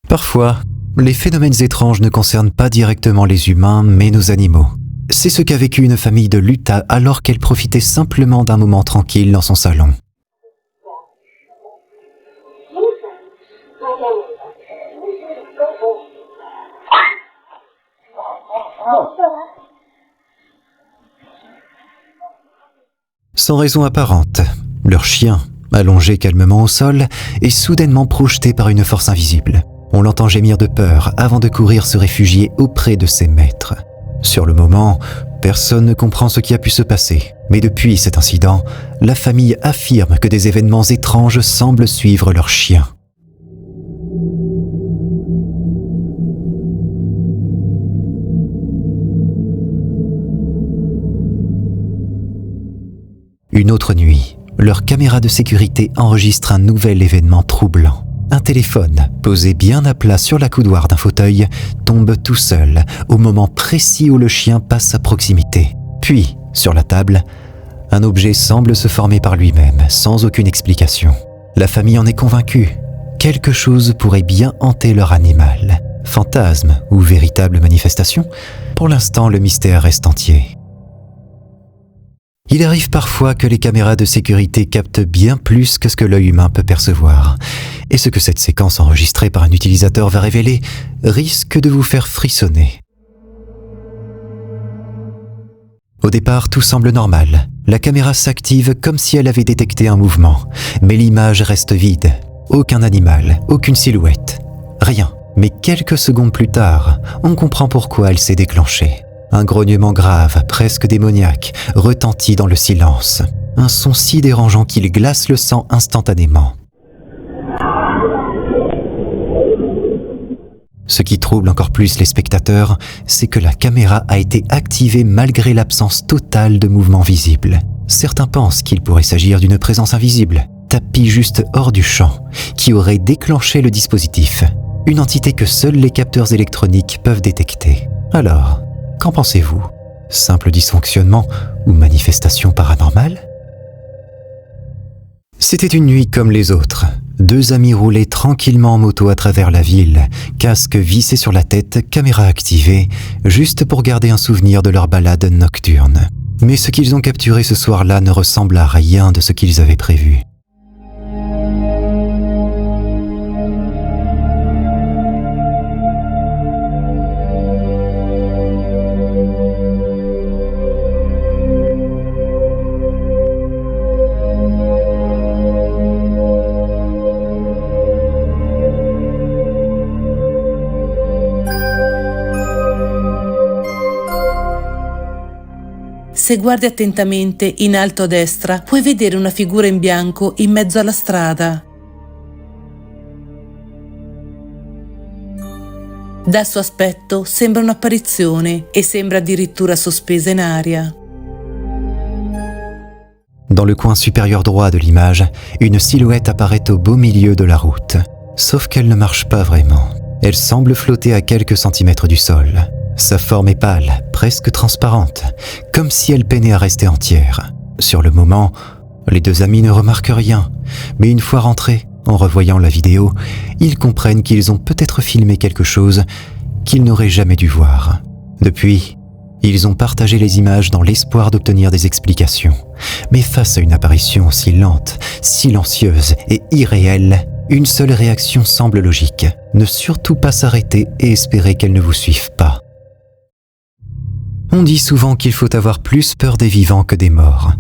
Parfois, les phénomènes étranges ne concernent pas directement les humains, mais nos animaux. C'est ce qu'a vécu une famille de l'Utah alors qu'elle profitait simplement d'un moment tranquille dans son salon. Sans raison apparente, leur chien, allongé calmement au sol, est soudainement projeté par une force invisible. On l'entend gémir de peur avant de courir se réfugier auprès de ses maîtres. Sur le moment, personne ne comprend ce qui a pu se passer. Mais depuis cet incident, la famille affirme que des événements étranges semblent suivre leur chien. Une autre nuit, leur caméra de sécurité enregistre un nouvel événement troublant. Un téléphone, posé bien à plat sur la coudoir d'un fauteuil, tombe tout seul au moment précis où le chien passe à proximité. Puis, sur la table, un objet semble se former par lui-même, sans aucune explication. La famille en est convaincue. Quelque chose pourrait bien hanter leur animal. Fantasme ou véritable manifestation? Pour l'instant, le mystère reste entier. Il arrive parfois que les caméras de sécurité captent bien plus que ce que l'œil humain peut percevoir. Et ce que cette séquence enregistrée par un utilisateur va révéler risque de vous faire frissonner. Au départ, tout semble normal. La caméra s'active comme si elle avait détecté un mouvement. Mais l'image reste vide. Aucun animal, aucune silhouette. Rien. Mais quelques secondes plus tard, on comprend pourquoi elle s'est déclenchée. Un grognement grave, presque démoniaque, retentit dans le silence. Un son si dérangeant qu'il glace le sang instantanément. Ce qui trouble encore plus les spectateurs, c'est que la caméra a été activée malgré l'absence totale de mouvement visible. Certains pensent qu'il pourrait s'agir d'une présence invisible, tapie juste hors du champ, qui aurait déclenché le dispositif. Une entité que seuls les capteurs électroniques peuvent détecter. Alors, qu'en pensez-vous? Simple dysfonctionnement ou manifestation paranormale? C'était une nuit comme les autres. Deux amis roulaient tranquillement en moto à travers la ville, casque vissé sur la tête, caméra activée, juste pour garder un souvenir de leur balade nocturne. Mais ce qu'ils ont capturé ce soir-là ne ressemble à rien de ce qu'ils avaient prévu. Se guardi attentamente in alto a destra, puoi vedere una figura in bianco in mezzo alla strada. Dal suo aspetto sembra un'apparizione e sembra addirittura sospesa in aria. Dans le coin supérieur droit de l'image, une silhouette apparaît au beau milieu de la route. Sauf qu'elle ne marche pas vraiment. Elle semble flotter à quelques centimètres du sol. Sa forme est pâle, presque transparente, comme si elle peinait à rester entière. Sur le moment, les deux amis ne remarquent rien, mais une fois rentrés, en revoyant la vidéo, ils comprennent qu'ils ont peut-être filmé quelque chose qu'ils n'auraient jamais dû voir. Depuis, ils ont partagé les images dans l'espoir d'obtenir des explications. Mais face à une apparition aussi lente, silencieuse et irréelle, une seule réaction semble logique. Ne surtout pas s'arrêter et espérer qu'elle ne vous suive pas. On dit souvent qu'il faut avoir plus peur des vivants que des morts.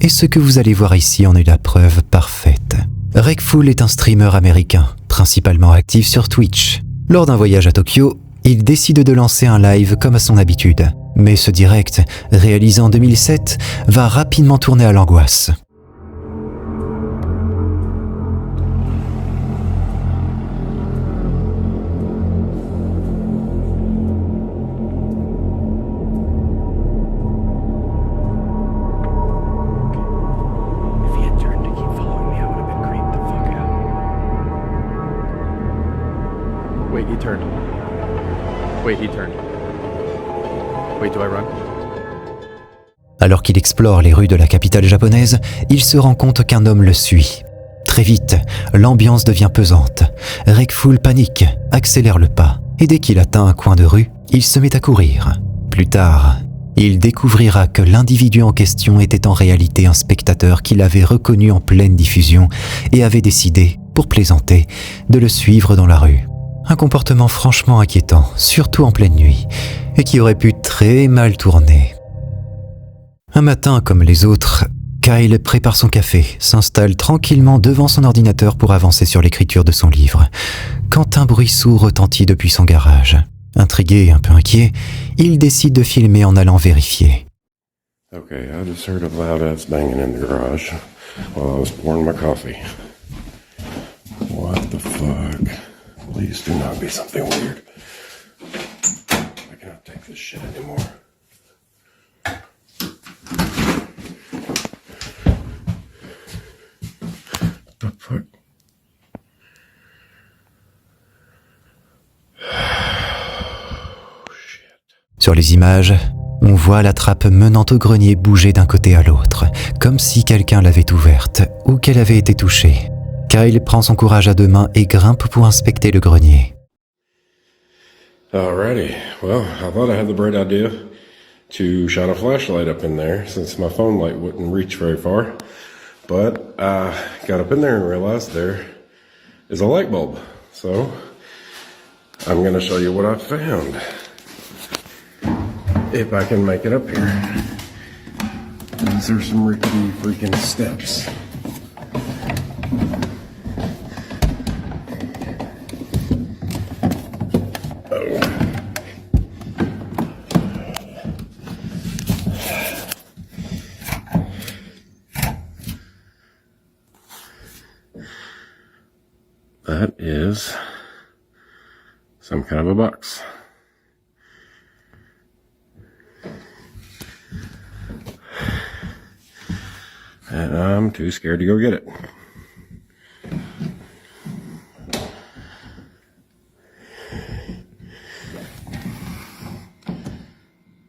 Et ce que vous allez voir ici en est la preuve parfaite. Rekful est un streamer américain, principalement actif sur Twitch. Lors d'un voyage à Tokyo, il décide de lancer un live comme à son habitude. Mais ce direct, réalisé en 2007, va rapidement tourner à l'angoisse. Alors qu'il explore les rues de la capitale japonaise, il se rend compte qu'un homme le suit. Très vite, l'ambiance devient pesante. Redfall panique, accélère le pas, et dès qu'il atteint un coin de rue, il se met à courir. Plus tard, il découvrira que l'individu en question était en réalité un spectateur qu'il avait reconnu en pleine diffusion et avait décidé, pour plaisanter, de le suivre dans la rue. Un comportement franchement inquiétant, surtout en pleine nuit, et qui aurait pu très mal tourner. Un matin comme les autres, Kyle prépare son café, s'installe tranquillement devant son ordinateur pour avancer sur l'écriture de son livre, quand un bruit sourd retentit depuis son garage. Intrigué et un peu inquiet, il décide de filmer en allant vérifier. Okay, I just heard a loud ass banging in the garage while I was pouring my coffee. What the fuck? Please do not be something weird. I cannot take this shit anymore. What the fuck? Sur les images, on voit la trappe menant au grenier bouger d'un côté à l'autre, comme si quelqu'un l'avait ouverte ou qu'elle avait été touchée. Kyle prend son courage à deux mains et grimpe pour inspecter le grenier. Alrighty, well, I thought I had the bright idea to shine a flashlight up in there since my phone light wouldn't reach very far. But I got up in there and realized there is a light bulb. So I'm gonna show you what I found. If I can make it up here. These are some rickety freaking steps. Oh. That is some kind of a box. And I'm too scared to go get it.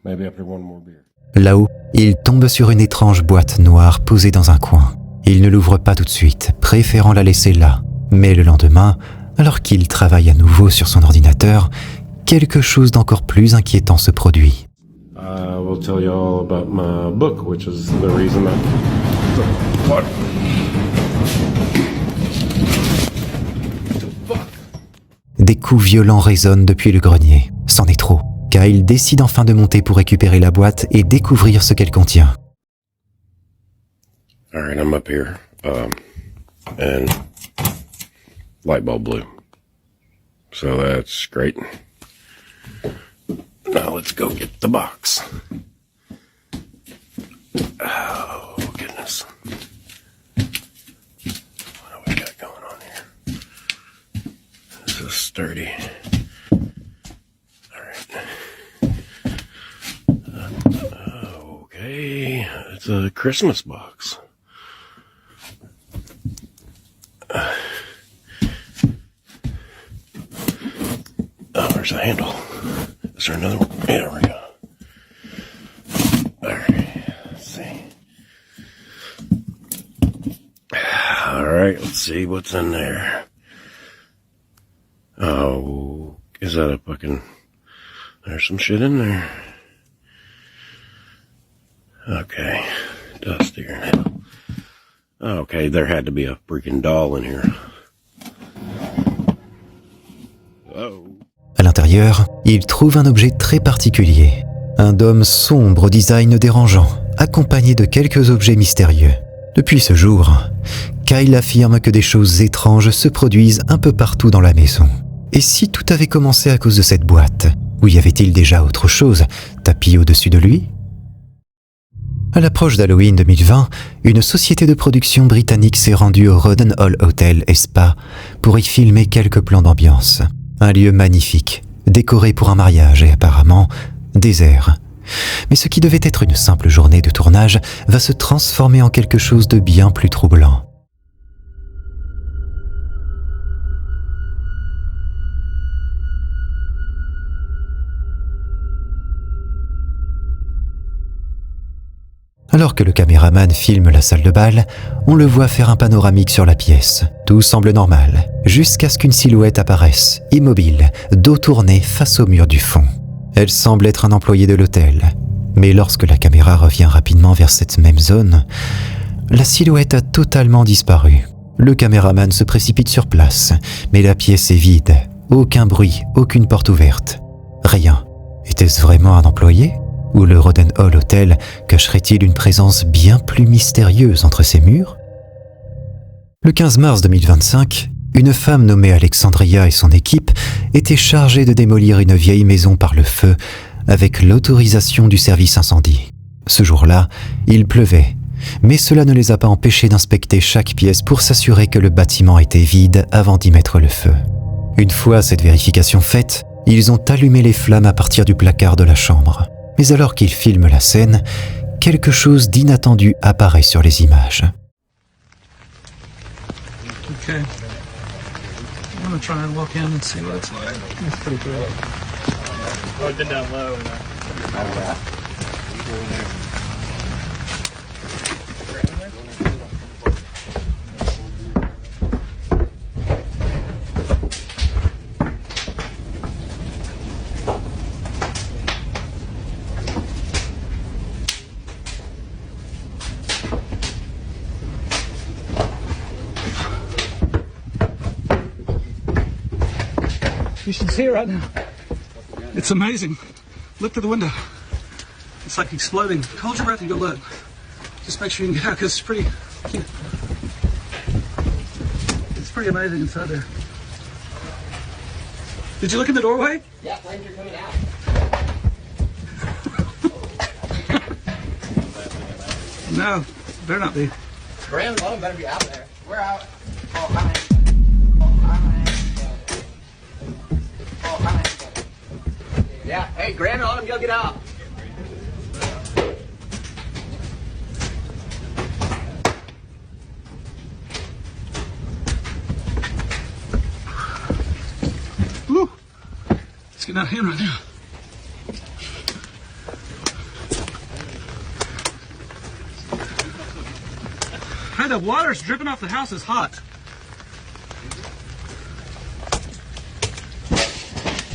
Maybe after one more beer. Là-haut, il tombe sur une étrange boîte noire posée dans un coin. Il ne l'ouvre pas tout de suite, préférant la laisser là. Mais le lendemain, alors qu'il travaille à nouveau sur son ordinateur, quelque chose d'encore plus inquiétant se produit. I will tell you all about my book, which is the reason What? Des coups violents résonnent depuis le grenier. C'en est trop. Kyle décide enfin de monter pour récupérer la boîte et découvrir ce qu'elle contient. Alright, I'm up here. And light bulb blue. So that's great. Now let's go get the box. Oh, goodness. What do we got going on here? This is sturdy. Alright. Okay, it's a Christmas box. Oh, there's the handle. Is there another one? Yeah, there we go. Alright, let's see. Alright, let's see what's in there. Oh, is that a fucking... There's some shit in there. Okay, dust here now. Okay, there had to be a freaking doll in here. Oh. À l'intérieur, il trouve un objet très particulier. Un dôme sombre au design dérangeant, accompagné de quelques objets mystérieux. Depuis ce jour, Kyle affirme que des choses étranges se produisent un peu partout dans la maison. Et si tout avait commencé à cause de cette boîte, ou y avait-il déjà autre chose, tapis au-dessus de lui ? À l'approche d'Halloween 2020, une société de production britannique s'est rendue au Roden Hall Hotel et Spa pour y filmer quelques plans d'ambiance. Un lieu magnifique, décoré pour un mariage et apparemment désert. Mais ce qui devait être une simple journée de tournage va se transformer en quelque chose de bien plus troublant. Alors que le caméraman filme la salle de bal, on le voit faire un panoramique sur la pièce. Tout semble normal, jusqu'à ce qu'une silhouette apparaisse, immobile, dos tourné face au mur du fond. Elle semble être un employé de l'hôtel. Mais lorsque la caméra revient rapidement vers cette même zone, la silhouette a totalement disparu. Le caméraman se précipite sur place, mais la pièce est vide. Aucun bruit, aucune porte ouverte. Rien. Était-ce vraiment un employé ? Ou le Roden Hall Hotel cacherait-il une présence bien plus mystérieuse entre ses murs ? Le 15 mars 2025, une femme nommée Alexandria et son équipe étaient chargées de démolir une vieille maison par le feu avec l'autorisation du service incendie. Ce jour-là, il pleuvait, mais cela ne les a pas empêchés d'inspecter chaque pièce pour s'assurer que le bâtiment était vide avant d'y mettre le feu. Une fois cette vérification faite, ils ont allumé les flammes à partir du placard de la chambre. Mais alors qu'ils filment la scène, quelque chose d'inattendu apparaît sur les images. Okay. I'm gonna try and walk in and see what it's like. It's pretty cool. Oh, it's been down low. You should see it right now. It's amazing. Look through the window. It's like exploding. Hold your breath and go look. Just make sure you can get out because it's pretty amazing inside there. Did you look in the doorway? Yeah, flames are coming out. No, better not be. Grand Bottom better be out there. We're out. Yeah, hey, Grand Autumn, go get out. Woo! It's getting out of hand right now. Hey, the water's dripping off the house is hot.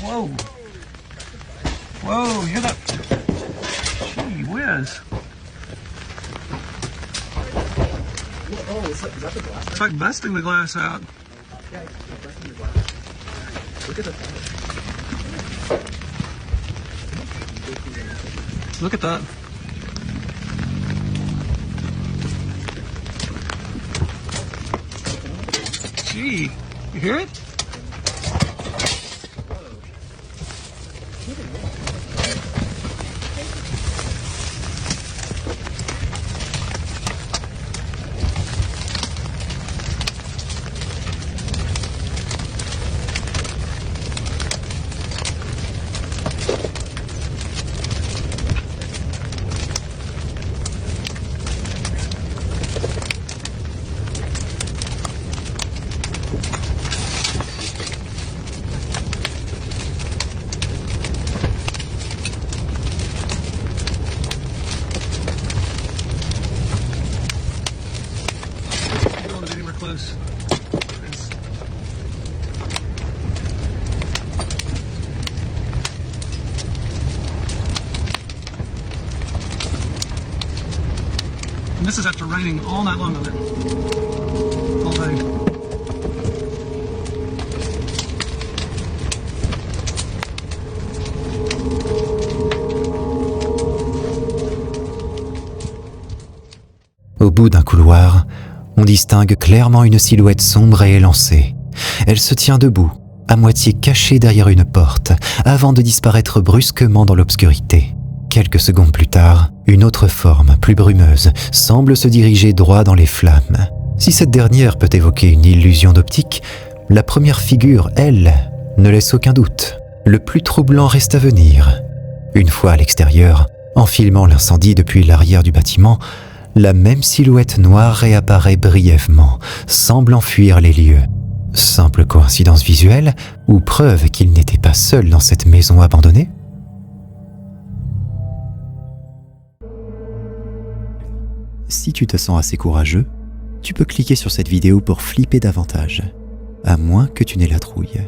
Whoa. Whoa, you hear that? Gee whiz. Oh, is that the glass? It's like busting the glass out. Yeah, it's busting the glass. Look at the Look at that. Gee, you hear it? Close. And this is after raining all night long on it. All day. Au bout d'un couloir, on distingue clairement une silhouette sombre et élancée. Elle se tient debout, à moitié cachée derrière une porte, avant de disparaître brusquement dans l'obscurité. Quelques secondes plus tard, une autre forme, plus brumeuse, semble se diriger droit dans les flammes. Si cette dernière peut évoquer une illusion d'optique, la première figure, elle, ne laisse aucun doute. Le plus troublant reste à venir. Une fois à l'extérieur, en filmant l'incendie depuis l'arrière du bâtiment, la même silhouette noire réapparaît brièvement, semblant fuir les lieux. Simple coïncidence visuelle ou preuve qu'il n'était pas seul dans cette maison abandonnée ? Si tu te sens assez courageux, tu peux cliquer sur cette vidéo pour flipper davantage, à moins que tu n'aies la trouille.